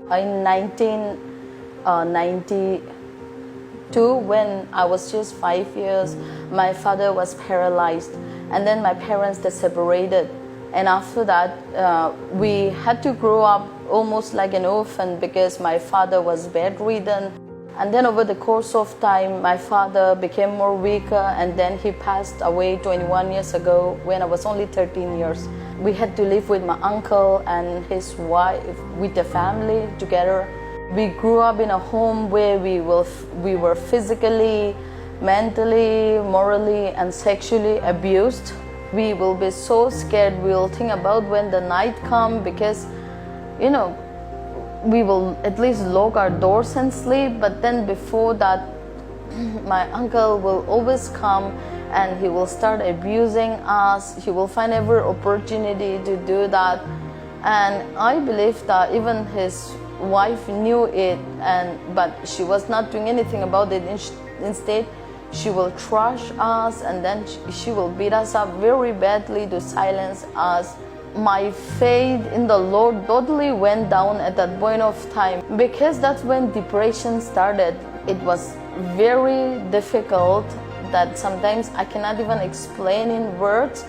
In 1992, when I was just 5 years, my father was paralyzed, and then my parents they separated. And after that, we had to grow up almost like an orphan because my father was bedridden. And then over the course of time, my father became more weaker, and then he passed away 21 years ago when I was only 13 years. We had to live with my uncle and his wife, with the family together. We grew up in a home where we were physically, mentally, morally, and sexually abused. We will be so scared. We will think about when the night comes because, we will at least lock our doors and sleep. But then before that, my uncle will always come and he will start abusing us. He will find every opportunity to do that. And I believe that even his wife knew it, but she was not doing anything about it. Instead, she will trash us, and then she will beat us up very badly to silence us. My faith in the Lord totally went down at that point of time because that's when depression started. It was very difficult that sometimes I cannot even explain in words.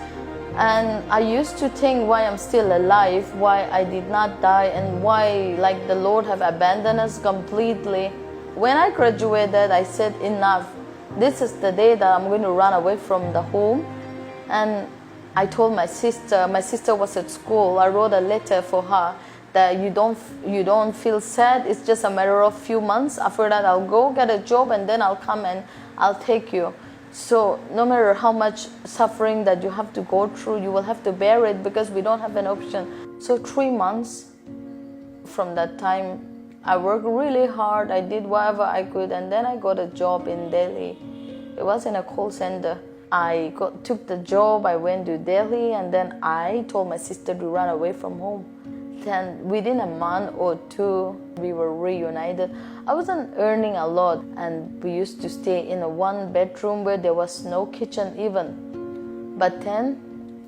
And I used to think why I'm still alive, why I did not die, and why the Lord have abandoned us completely. When I graduated, I said enough. This is the day that I'm going to run away from the home. And I told my sister was at school. I wrote a letter for her that you don't feel sad. It's just a matter of few months. After that, I'll go get a job and then I'll come and I'll take you. So no matter how much suffering that you have to go through, you will have to bear it because we don't have an option. So 3 months from that time, I worked really hard. I did whatever I could, and then I got a job in Delhi. It was in a call center. I took the job, I went to Delhi, and then I told my sister to run away from home. Then within a month or two, we were reunited. I wasn't earning a lot, and we used to stay in a one bedroom where there was no kitchen even. But then,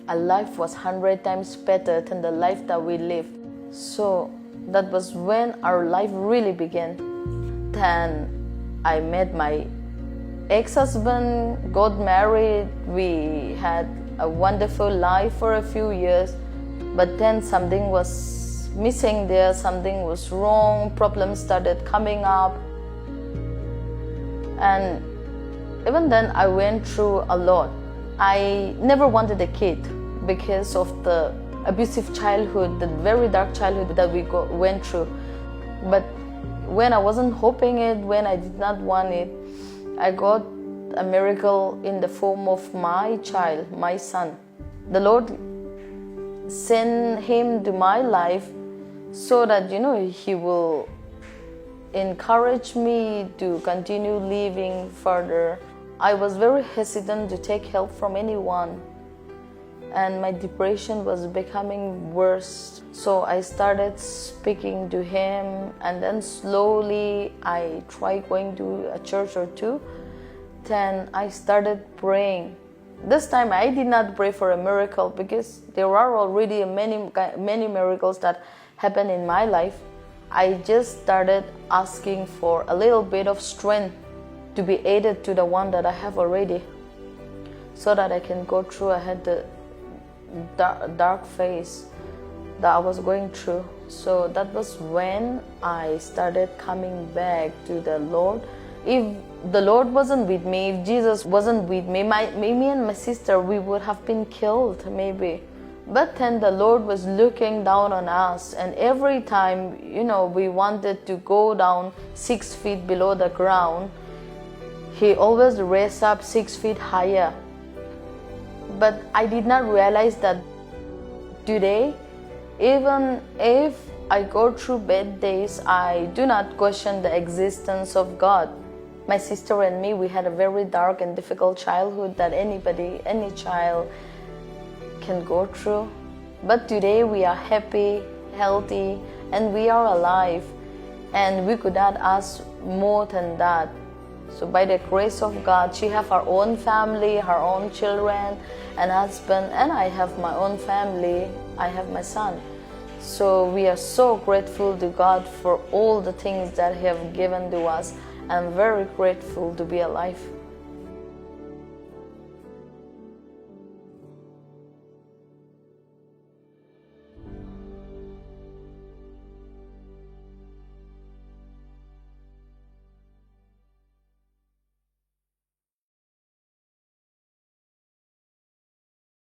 our life was 100 times better than the life that we lived. So that was when our life really began. Then I met my ex-husband, got married, we had a wonderful life for a few years, but then something was missing there, something was wrong, problems started coming up. And even then I went through a lot. I never wanted a kid because of the abusive childhood, the very dark childhood that we went through. But when I wasn't hoping it, when I did not want it, I got a miracle in the form of my child, my son. The Lord sent him to my life so that, he will encourage me to continue living further. I was very hesitant to take help from anyone, and my depression was becoming worse. So I started speaking to him, and then slowly I tried going to a church or two. Then I started praying. This time I did not pray for a miracle because there are already many miracles that happen in my life. I just started asking for a little bit of strength to be added to the one that I have already, so that I can go through. I had the dark phase that I was going through. So that was when I started coming back to the Lord. If the Lord wasn't with me, if Jesus wasn't with me, me and my sister, we would have been killed maybe. But then the Lord was looking down on us, and every time, we wanted to go down 6 feet below the ground, He always raised up 6 feet higher. But I did not realize that today, even if I go through bad days, I do not question the existence of God. My sister and me, we had a very dark and difficult childhood that any child can go through. But today we are happy, healthy, and we are alive. And we could not ask more than that. So by the grace of God, she have her own family, her own children and husband, and I have my own family. I have my son. So we are so grateful to God for all the things that He have given to us. I'm very grateful to be alive.